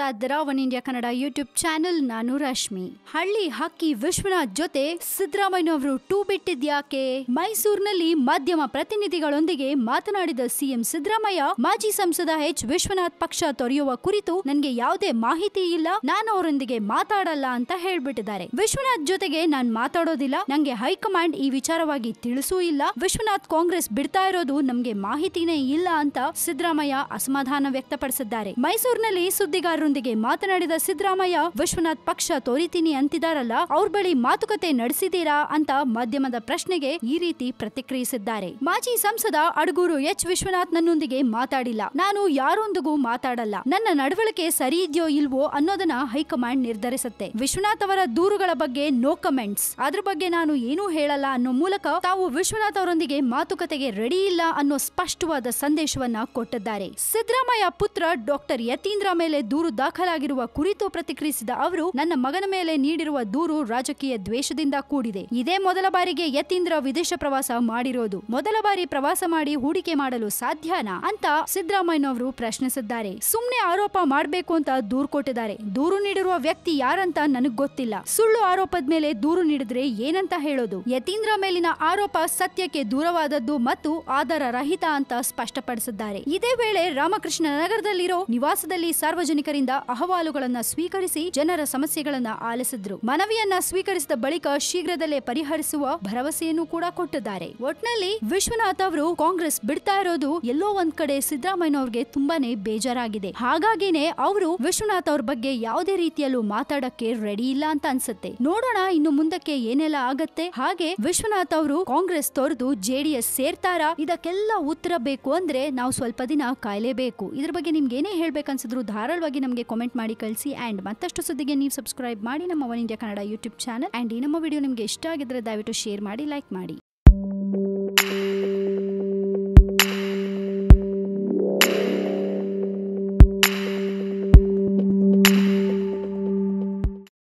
ನೋಡ್ತಾ ಇದ್ದೀರಾ one India Kannada YouTube channel. ನಾನು ರಶ್ಮಿ. ಹಳ್ಳಿ ಹಕ್ಕಿ ವಿಶ್ವನಾಥ್ ಜೊತೆ ಸಿದ್ದರಾಮಯ್ಯನವರು ಟೂ ಬಿಟ್ಟಿದ್ಯಾಕೆ? ಮೈಸೂರಿನಲ್ಲಿ ಮಾಧ್ಯಮ ಪ್ರತಿನಿಧಿಗಳೊಂದಿಗೆ ಮಾತನಾಡಿದ ಸಿಎಂ ಸಿದ್ದರಾಮಯ್ಯ, ಮಾಜಿ ಸಂಸದ ಎಚ್ ವಿಶ್ವನಾಥ್ ಪಕ್ಷ ತೊರೆಯುವ ಕುರಿತು ನನಗೆ ಯಾವುದೇ ಮಾಹಿತಿ ಇಲ್ಲ, ನಾನು ಅವರೊಂದಿಗೆ ಮಾತಾಡಲ್ಲ ಅಂತ ಹೇಳ್ಬಿಟ್ಟಿದ್ದಾರೆ. ವಿಶ್ವನಾಥ್ ಜೊತೆಗೆ ನಾನ್ ಮಾತಾಡೋದಿಲ್ಲ, ನಂಗೆ ಹೈಕಮಾಂಡ್ ಈ ವಿಚಾರವಾಗಿ ತಿಳಿಸೂ ಇಲ್ಲ, ವಿಶ್ವನಾಥ್ ಕಾಂಗ್ರೆಸ್ ಬಿಡ್ತಾ ಇರೋದು ನಮ್ಗೆ ಮಾಹಿತಿನೇ ಇಲ್ಲ ಅಂತ ಸಿದ್ದರಾಮಯ್ಯ ಅಸಮಾಧಾನ ವ್ಯಕ್ತಪಡಿಸಿದ್ದಾರೆ. ಮೈಸೂರಿನಲ್ಲಿ ಸುದ್ದಿಗಾರರೊಂದಿಗೆ ಮಾತನಾಡಿದ ಸಿದ್ದರಾಮಯ್ಯ, ವಿಶ್ವನಾಥ್ ಪಕ್ಷ ತೋರಿತೀನಿ ಅಂತಿದಾರಲ್ಲ, ಅವ್ರ ಬಳಿ ಮಾತುಕತೆ ನಡೆಸಿದೀರಾ ಅಂತ ಮಾಧ್ಯಮದ ಪ್ರಶ್ನೆಗೆ ಈ ರೀತಿ ಪ್ರತಿಕ್ರಿಯಿಸಿದ್ದಾರೆ. ಮಾಜಿ ಸಂಸದ ಅಡಗೂರು ಎಚ್ ವಿಶ್ವನಾಥ್ ನನ್ನೊಂದಿಗೆ ಮಾತಾಡಿಲ್ಲ, ನಾನು ಯಾರೊಂದಿಗೂ ಮಾತಾಡಲ್ಲ, ನನ್ನ ನಡವಳಿಕೆ ಸರಿ ಇದೆಯೋ ಇಲ್ವೋ ಅನ್ನೋದನ್ನ ಹೈಕಮಾಂಡ್ ನಿರ್ಧರಿಸುತ್ತೆ. ವಿಶ್ವನಾಥ್ ಅವರ ದೂರುಗಳ ಬಗ್ಗೆ ನೋ ಕಮೆಂಟ್ಸ್, ಅದ್ರ ಬಗ್ಗೆ ನಾನು ಏನೂ ಹೇಳಲ್ಲ ಅನ್ನೋ ಮೂಲಕ ತಾವು ವಿಶ್ವನಾಥ್ ಅವರೊಂದಿಗೆ ಮಾತುಕತೆಗೆ ರೆಡಿ ಇಲ್ಲ ಅನ್ನೋ ಸ್ಪಷ್ಟವಾದ ಸಂದೇಶವನ್ನ ಕೊಟ್ಟಿದ್ದಾರೆ. ಸಿದ್ದರಾಮಯ್ಯ ಪುತ್ರ ಡಾಕ್ಟರ್ ಯತೀಂದ್ರ ಮೇಲೆ ದೂರು ದಾಖಲಾಗಿರುವ ಕುರಿತು ಪ್ರತಿಕ್ರಿಯಿಸಿದ ಅವರು, ನನ್ನ ಮಗನ ಮೇಲೆ ನೀಡಿರುವ ದೂರು ರಾಜಕೀಯ ದ್ವೇಷದಿಂದ ಕೂಡಿದೆ. ಇದೇ ಮೊದಲ ಬಾರಿಗೆ ಯತೀಂದ್ರ ವಿದೇಶ ಪ್ರವಾಸ ಮಾಡಿರೋದು. ಮೊದಲ ಬಾರಿ ಪ್ರವಾಸ ಮಾಡಿ ಹೂಡಿಕೆ ಮಾಡಲು ಸಾಧ್ಯನಾ ಅಂತ ಸಿದ್ದರಾಮಯ್ಯನವರು ಪ್ರಶ್ನಿಸಿದ್ದಾರೆ. ಸುಮ್ನೆ ಆರೋಪ ಮಾಡಬೇಕು ಅಂತ ದೂರು ಕೊಟ್ಟಿದ್ದಾರೆ. ದೂರು ನೀಡಿರುವ ವ್ಯಕ್ತಿ ಯಾರಂತ ನನಗ್ ಗೊತ್ತಿಲ್ಲ. ಸುಳ್ಳು ಆರೋಪದ ಮೇಲೆ ದೂರು ನೀಡಿದ್ರೆ ಏನಂತ ಹೇಳೋದು? ಯತೀಂದ್ರ ಮೇಲಿನ ಆರೋಪ ಸತ್ಯಕ್ಕೆ ದೂರವಾದದ್ದು ಮತ್ತು ಆಧಾರ ರಹಿತ ಅಂತ ಸ್ಪಷ್ಟಪಡಿಸಿದ್ದಾರೆ. ಇದೇ ವೇಳೆ ರಾಮಕೃಷ್ಣ ನಗರದಲ್ಲಿರೋ ನಿವಾಸದಲ್ಲಿ ಸಾರ್ವಜನಿಕರಿಂದ ಅಹವಾಲುಗಳನ್ನ ಸ್ವೀಕರಿಸಿ ಜನರ ಸಮಸ್ಯೆಗಳನ್ನ ಆಲಿಸಿದ್ರು. ಮನವಿಯನ್ನ ಸ್ವೀಕರಿಸಿದ ಬಳಿಕ ಶೀಘ್ರದಲ್ಲೇ ಪರಿಹರಿಸುವ ಭರವಸೆಯನ್ನು ಕೂಡ ಕೊಟ್ಟಿದ್ದಾರೆ. ಒಟ್ನಲ್ಲಿ ವಿಶ್ವನಾಥ್ ಅವರು ಕಾಂಗ್ರೆಸ್ ಬಿಡ್ತಾ ಇರೋದು ಎಲ್ಲೋ ಒಂದ್ ಕಡೆ ಸಿದ್ದರಾಮಯ್ಯನವ್ರಿಗೆ ತುಂಬಾನೇ ಬೇಜಾರಾಗಿದೆ. ಹಾಗಾಗಿನೇ ಅವರು ವಿಶ್ವನಾಥ್ ಅವ್ರ ಬಗ್ಗೆ ಯಾವುದೇ ರೀತಿಯಲ್ಲೂ ಮಾತಾಡಕ್ಕೆ ರೆಡಿ ಇಲ್ಲ ಅಂತ ಅನ್ಸುತ್ತೆ. ನೋಡೋಣ ಇನ್ನು ಮುಂದಕ್ಕೆ ಏನೆಲ್ಲ ಆಗತ್ತೆ. ಹಾಗೆ ವಿಶ್ವನಾಥ್ ಅವರು ಕಾಂಗ್ರೆಸ್ ತೊರೆದು ಜೆಡಿಎಸ್ ಸೇರ್ತಾರಾ? ಇದಕ್ಕೆಲ್ಲ ಉತ್ತರ ಬೇಕು ಅಂದ್ರೆ ನಾವು ಸ್ವಲ್ಪ ದಿನ ಕಾಯಲೇಬೇಕು. ಇದ್ರ ಬಗ್ಗೆ ನಿಮ್ಗೆ ಏನೇ ಹೇಳ್ಬೇಕನ್ಸಿದ್ರು ಧಾರಾಳವಾಗಿ ನಮಗೆ ಕಾಮೆಂಟ್ ಮಾಡಿ ಕಳಿಸಿ. ಅಂಡ್ ಮತ್ತಷ್ಟು ಸುದ್ದಿಗೆ ನೀವು ಸಬ್ಸ್ಕ್ರೈಬ್ ಮಾಡಿ ನಮ್ಮ one India Kannada YouTube channel. And ಈ ನಮ್ಮ ವಿಡಿಯೋ ನಿಮ್ಗೆ ಇಷ್ಟ ಆಗಿದ್ರೆ ದಯವಿಟ್ಟು ಶೇರ್ ಮಾಡಿ, ಲೈಕ್ ಮಾಡಿ.